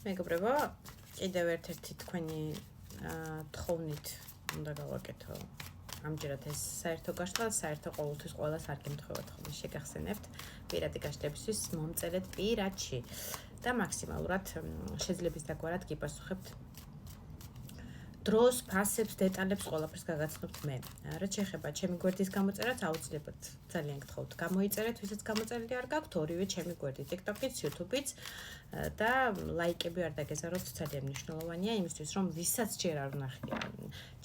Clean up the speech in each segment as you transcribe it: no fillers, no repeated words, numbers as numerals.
მეგობრებო, კიდევ ერთ-ერთი თქვენი თხოვნით უნდა გავაკეთო. ამჯერად ეს საერთო გაშლა, საერთო ყოველთვის ყველას არ გემთხვევათ ხოლმე. შეგახსენებთ, პირადი გაშლებისთვის მომწერეთ პირადში და მაქსიმალურად შეძლების დაგვარად გიპასუხებთ დროს, ფასებს, დეტალებს ყველაფერს გაგაცნობთ მე. რაც შეეხება ჩემი გვერდის გამოწერას, აუცილებლად ძალიან გთხოვთ, გამოიწერეთ, ვისაც გამოწერილი არ გაქვთ, ორივე ჩემი გვერდი, TikTok-იც, YouTube-იც და ლაიკები არ დაგეზაროთ, ძალიან მნიშვნელოვანია იმისთვის, რომ ვისაც ჯერ არ ვნახია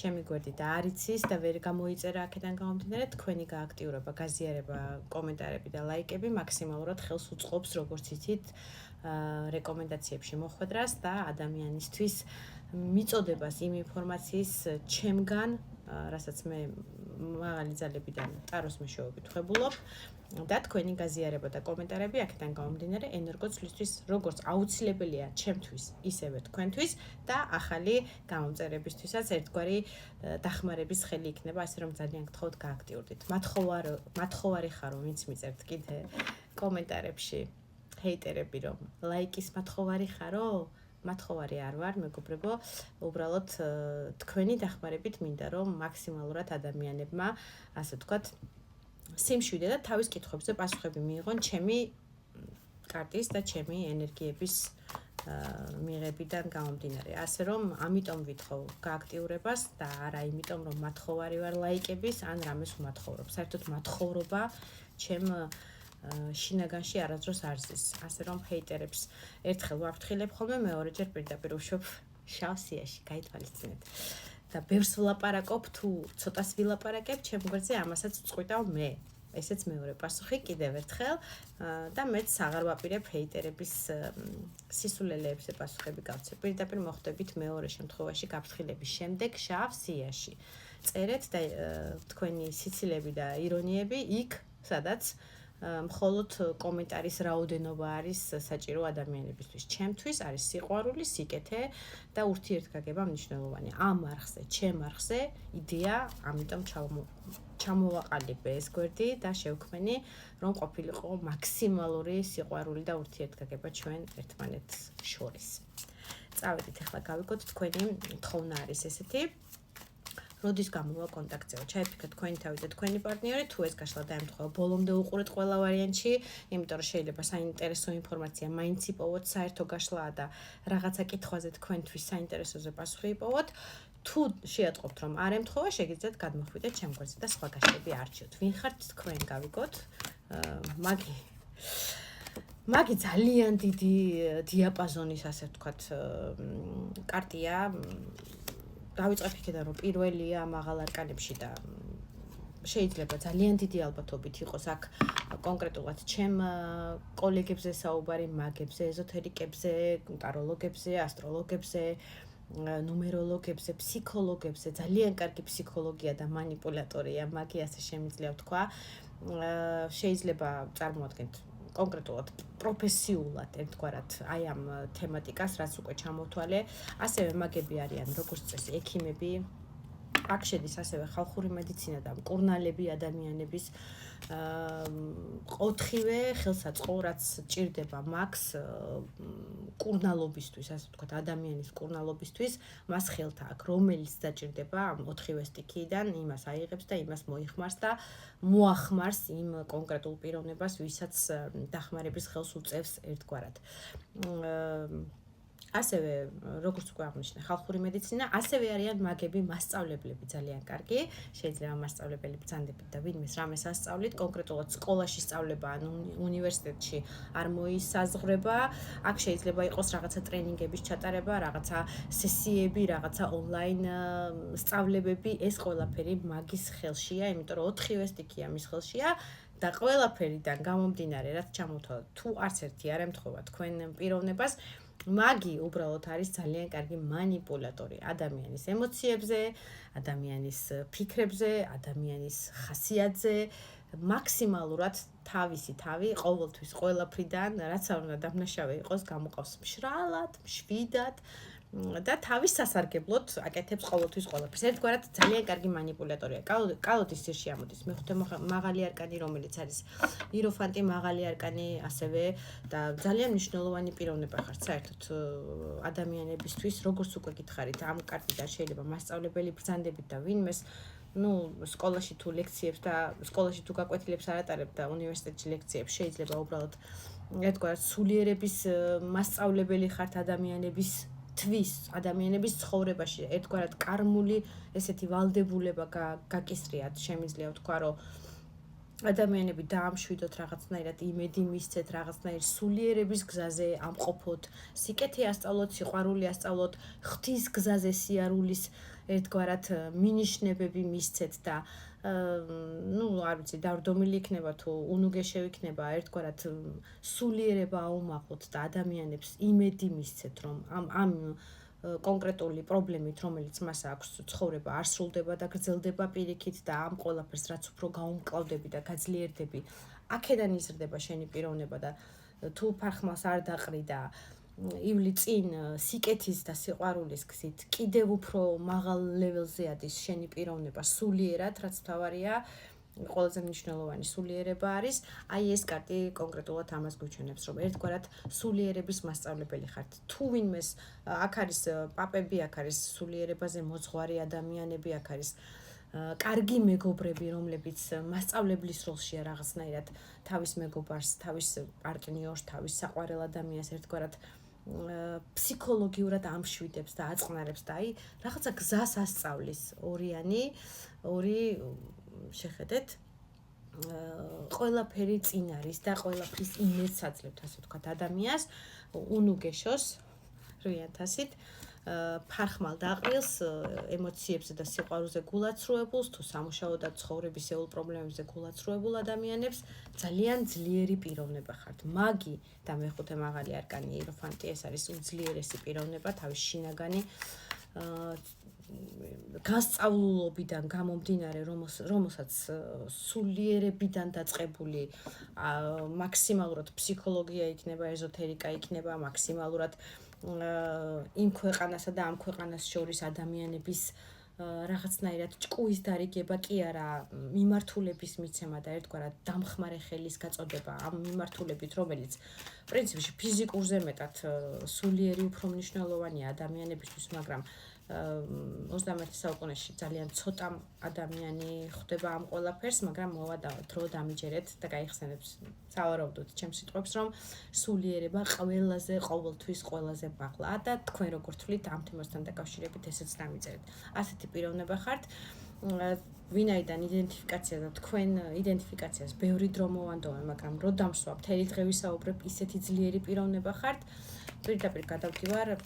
ჩემი გვერდი და არ იცის და ვერ გამოიწერა აქედან გამომდინარე, თქვენი გააქტიურება, გაზიარება, კომენტარები და ლაიკები მაქსიმალურად ხელს უწყობს, როგორც იცით, რეკომენდაციებში მოხვედრას და ადამიანისთვის მიწოდებას იმ ინფორმაციის ჩემგან, რასაც მე მაღალი ძალებიდან ტაროს მეშვეობით ვხებულობ და თქვენი გაზიარება და კომენტარები აქედან გამომდინარე ენერგოცვლისთვის როგორც აუცილებელია ჩემთვის, ისევე თქვენთვის და ახალი გამომწერებისთვისაც ერთგვარი დახმარების ხელი იქნება, ასე რომ ძალიან გთხოვთ გააქტიურდით. მათხოვარი ხარო, ვინც მიწერთ კიდე კომენტარებში ჰეიტერები რომ ლაიკის მათხოვარი ხარო? მათხოვარი არ ვარ, მეგობრებო, უბრალოდ თქვენი დახმარებით მინდა რომ მაქსიმალურად ადამიანებმა, ასე ვთქვათ, სიმშვიდე და თავის კითხვებზე პასუხები მიიღონ ჩემი კარტის და ჩემი ენერგიების მიღებიდან გამომდინარე. ასე რომ, ამიტომ ვითხოვ გააქტიურებას და არა იმიტომ რომ მათხოვარი ვარ ლაიკების ან რამეს ვმათხოვრობ. საერთოდ მათხოვრობა ჩემ შინაგანში არასდროს არ ზის. ასე რომ ჰეიტერებს ერთხელ ვაფრთხილებ ხოლმე, მეორეჯერ პირდაპირ ვშობ შავ სიაში, გაითვალისწინეთ. და ბევრს ვლაპარაკობ, თუ ცოტას ვილაპარაკებ, ჩემ გვერდზე ამასაც ვწყვიტავ მე. ესეც მეორე პასუხი კიდევ ერთხელ და მეც აღარ ვაპირებ ჰეიტერების სისულელეებზე პასუხები გავცე. პირდაპირ მოხვდებით მეორე შემთხვევაში გაფრთხილების შემდეგ შავ სიაში. წერეთ და თქვენი სიცილები და ირონიები იქ, სადაც მხოლოდ კომენტარის რაოდენობა არის საჭირო ადამიანებისთვის. ჩემთვის არის სიყვარული, სიკეთე და ურთიერთგაგება მნიშვნელოვანი. ამ არხზე, ჩემ არხზე იდეა, ამიტომ ჩამოვაყალიბე ეს გვერდი და შევქმენი, რომ ყოფილიყო მაქსიმალური სიყვარული და ურთიერთგაგება ჩვენ ერთმანეთს შორის. წავედით ახლა გავიგოთ თქვენი თხოვნა არის ესეთი. როდის გამოვა კონტაქტზეო, ჩაიფიქრეთ თქვენი თავი და თქვენი პარტნიორი, თუ ეს გაშლა დაემთხვევა, ბოლომდე უყურეთ ყველა ვარიანტში, იმიტომ რომ შეიძლება საინტერესო ინფორმაცია მაინც იპოვოთ, საერთო გაშლაა და რაღაცა კითხვაზე თქვენთვის საინტერესოზე პასუხი იპოვოთ. თუ შეატყობთ, რომ არ ემთხვევა, შეგიძლიათ გადმოხვიდეთ ჩემ გვერდზე და სხვა გაშლები არჩიოთ. ვინ ხართ თქვენ, გავიგოთ. მაგი ძალიან დიდი დიაპაზონის, ასე ვთქვათ, კარტია. დავიწყებ იქიდან რომ პირველია მაღალ არკანებში და შეიძლება ძალიან დიდი ალბათობით იყოს აქ კონკრეტულად ჩემ კოლეგებზე საუბარი, მაგებზე, ეზოთერიკებზე, ტაროლოგებზე, ასტროლოგებზე, ნუმეროლოგებზე, ფსიქოლოგებზე, ძალიან კარგი ფსიქოლოგია და манипуляტორია, მაგი ასე შემიძლია ვთქვა. შეიძლება წარმოადგენთ კონკრეტულად პროფესიულად ერთგვარად აი ამ თემატიკას, რაც უკვე ჩამოვთვალე. ასევე მაგები არიან როგორც წესი ექიმები. აქ შედის ასევე ხალხური მედიცინა და მკურნალები ადამიანების ოთხივე ხელსაწყო, რაც ჭირდება მაქს კურნალობისთვის, ასე ვთქვათ, ადამიანის კურნალობისთვის, მას ხელთა აქვს, რომელიც დაჭირდება ამ ოთხივე სტიქიიდან, იმას აიღებს და იმას მოიხმარს და მოახმარს იმ კონკრეტულ პიროვნებას, ვისაც დახმარების ხელს უწევს ერთგვარად. ასევე, როგორც უკვე აღნიშნე, ხალხური მედიცინა, ასევე არიან მაგები, მასწავლებლები ძალიან კარგი. შეიძლება მასწავლებელი ბრძანდებით და ვინმეს რამეს ასწავლით, კონკრეტულად სკოლაში სწავლება ან უნივერსიტეტში არ მოისაზღვრება. აქ შეიძლება იყოს რაღაცა ტრენინგების ჩატარება, რაღაცა სესიები, რაღაცა ონლაინ სწავლებები, ეს ყველაფერი მაგის ხელშია, იმიტომ რომ ოთხივე სტიქია მის ხელშია. და ყველაფერიდან გამომდინარე, რაც ჩამოვთვალეთ, თუ არც ერთი არ ემთხვევა თქვენ პიროვნებას, მაგი უბრალოდ არის ძალიან კარგი манипуляტორი ადამიანის ემოციებზე, ადამიანის ფიქრებზე, ადამიანის ხასიათზე, მაქსიმალურად თავისი თავი ყოველთვის ყველაფრიდან, რაც არ უნდა დამნაშავე იყოს, გამოყავს მშრალად, მშვიდად და თავის სასარგებლოდ აკეთებს ყოველთვის ყველაფერს. ერთგვარად ძალიან კარგი манипуляტორია. კალოდის ძირში ამოდის მეხუთე მაღალი არკანი, რომელიც არის იეროფანტი, მაღალი არკანი, ასევე და ძალიან მნიშვნელოვანი პიროვნება ხარ საერთოდ ადამიანებისთვის, როგორც უკვე გითხარით, ამ კარტიდან შეიძლება მასწავლებელი ბრძანდებით და ვინმეს სკოლაში თუ ლექციებს და სკოლაში თუ გაკვეთილებს არ ატარებ და უნივერსიტეტში ლექციებს შეიძლება უბრალოდ ერთგვარად სულიერების მასწავლებელი ხართ ადამიანების ცხოვრებაში ერთგვარად კარმული ესეთი ვალდებულება გაკისრიათ, შემიძლია ვთქვა, რომ ადამიანები დაამშვიდოთ რაღაცნაირად, იმედი მისცეთ რაღაცნაირ სულიერების გზაზე ამყოფოთ, სიკეთე ასწავლოთ, სიყვარული ასწავლოთ, ღვთის გზაზე სიარულის ერთგვარად მინიშნებები მისცეთ და არ ვიცი, დავრდომილი იქნება თუ უნუგეშევი იქნება, ერთგვარად სულიერება აუმაღლოთ და ადამიანებს იმედი მისცეთ, რომ ამ კონკრეტული პრობლემით, რომელიც მას აქვს, ცხოვრება არ სრულდება და გრძელდება პირიქით და ამ ყველაფერს რაც უფრო გაუმკლავდები და გაძლიერდები, აქედან იზრდება შენი პიროვნება და თუ ფარხმალს არ დაყრი და ივლი წინ სიკეთის და სიყვარულის გზით კიდევ უფრო მაღალ ლეველზე ადის შენი პიროვნება სულიერად, რაც თავარია ყველაზე მნიშვნელოვანი სულიერება არის. აი ეს კარტი კონკრეტულად ამას გვიჩვენებს, რომ ერთგვარად სულიერების მასწავლებელი ხართ. თუ ვინმეს აქ არის პაპები, აქ არის სულიერებაზე მოძღვარი ადამიანები, აქ არის კარგი მეგობრები, რომლებიც მასწავლებლის როლშია რაღაცნაირად თავის მეგობარს, თავის პარტნიორს, თავის საყვარელ ადამიანს ერთგვარად ფსიქოლოგიურად ამშვიდებს და აწყნარებს და აი რაღაცა გზას ასწავლის ორი შეხედეთ ყველაფერი წინ არის და ყველაფრის იმედს აძლევთ, ასე ვთქვათ, ადამიანს უნუგეშოს რუიანთასით ფარხმალ დაყრილს ემოციებზე და სიყვარულზე გულაცრუებულს თუ სამუშაო და ცხოვრებისეულ პრობლემებზე გულაცრუებულ ადამიანებს ძალიან ძლიერი პიროვნება ხართ. მაგი და მეხუთე მაღალი არკანი იეროფანტი, ეს არის უძლიერესი პიროვნება, თავის შინაგანი გასწავლულობიდან გამომდინარე, რომელსაც სულიერებიდან დაწყებული მაქსიმალურად ფსიქოლოგია იქნება, ეზოთერიკა იქნება, მაქსიმალურად იმ ქვეყანასა და ამ ქვეყანას შორის ადამიანების რაღაცნაირად ჭკუის დარიგება კი არა, მიმართულების მიცემა და ერთგვარად დამხმარე ხელის გაწოდება ამ მიმართულებით, რომელიც პრინციპში ფიზიკურზე მეტად სულიერი უფრო მნიშვნელოვანია ადამიანებისთვის, მაგრამ 21 საუკუნეში ძალიან ცოტა ადამიანი ხვდება ამ ყველაფერს, მაგრამ მოვა დრო დამიჯერეთ და გაიხსენებს სავარაუდოდ ჩემს სიტყვებს, რომ სულიერება ყოველთვის ყველაზე მაღლა და თქვენ როგორ თვლით ამ თემასთან დაკავშირებით ესეც დამიწერეთ. ასეთი პიროვნება ხართ, ვინაიდან იდენტიფიკაცია და თქვენ იდენტიფიკაციას ბევრი დრო მოვანდოვე, მაგრამ რო დამსვა მთელი დღე ვისაუბრებ, ისეთი ძლიერი პიროვნება ხართ, პირდაპირ გადავდივარ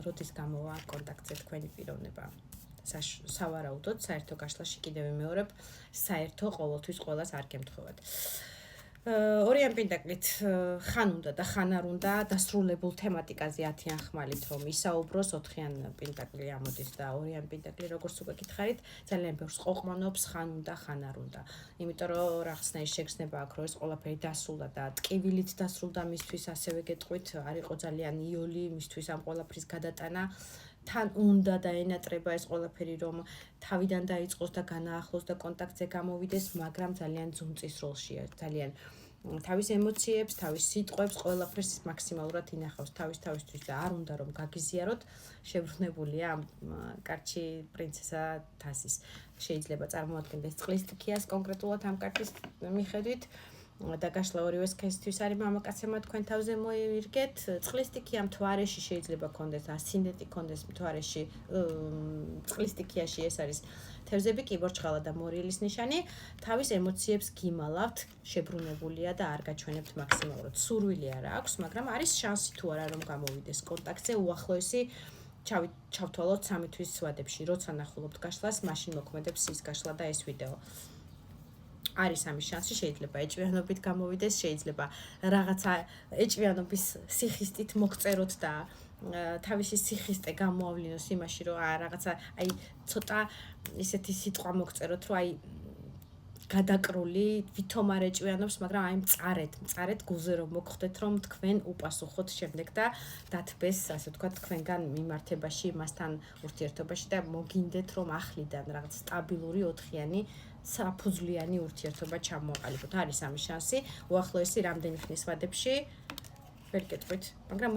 როდის გამოვა კონტაქტზე თქვენი პიროვნება. სავარაუდოდ საერთო გაშლაში კიდევ ვიმეორებ, საერთო ყოველთვის ყველას არ გემთხოვათ. ორიან პენტაკლით ხან უნდა და ხან არ უნდა დასრულებულ თემატიკაზე 10-იან ხმალით რომ ისაუბროს, 4-იან პენტაკლი ამოდის და ორიან პენტაკლი როგორც უკვე გითხარით, ძალიან ბევრს ყოყმანობს ხან უნდა, ხან არ უნდა. იმიტომ რომ რაღაცნაირი შეგრძნება აქვს, რომ ეს ყველაფერი დასრულდა და ტკივილით დასრულდა მისთვის, ასევე გეტყვით, არ იყო ძალიან იოლი მისთვის ამ ყველაფრის გადატანა. თან უნდა დაენატრება ეს ყველაფერი, რომ თავიდან დაიწყოს და განაახლოს და კონტაქტზე გამოვიდეს, მაგრამ ძალიან ძუნწის როლშია, ძალიან თავის ემოციებს, თავის სიტყვებს, ყველაფერს მაქსიმალურად ინახავს თავისთვის და არ უნდა რომ გაგიზიაროთ, შებრუნებულია ამ კარტში პრინცესა თასის. შეიძლება წარმოადგენდეს წყლის სტიქიას კონკრეტულად ამ კარტის მიხედვით. და გაშლა ორივე სქესისთვის არის მამაკაცებმა თქვენ თავზე მოივირგეთ. წყლის სტიქია მთვარეში შეიძლება კონდეს, ასცენდენტი კონდეს მთვარეში, წყლის სტიქიაში ეს არის თევზები, კიბორჩხალა და მორიელის ნიშანი. თავის ემოციებს გიმალავთ, შებრუნებულია და არ გაჩვენებთ მაქსიმალურად. სურვილი არ აქვს, მაგრამ არის შანსი თუ არა რომ გამოვიდეს კონტაქტზე უახლოესი ჩავთვალოთ 3 თვის ვადებში. როცა ნახულობთ გაშლას, მაშინ მოქმედებს ის გაშლა და ეს ვიდეო. არის ამის შანსი, შეიძლება ეჭვიანობით გამოვიდეს, შეიძლება რაღაცა ეჭვიანობის სიხისტით მოგწეროთ და თავისი სიხისტე გამოავლინოს იმაში, რომ რაღაცა აი ცოტა ისეთი სიტყვა მოგწეროთ, რომ აი გადაკრული, ვითომ არ ეჭვიანობს, მაგრამ აი მწარეთ გულზე რომ მოგხვდეთ, რომ თქვენ უპასუხოთ შემდეგ და დათბეს, ასე ვთქვათ, თქვენგან მიმართებაში, მასთან ურთიერთობაში და მოგინდეთ, რომ ახლიდან რაღაც სტაბილური 4-იანი საფუძვლიანი ურთიერთობა ჩამოაყალიბოთ. არის ამის შანსი. უახლოესი რამდენი ხნის ვადებში ვერ კეთვით, მაგრამ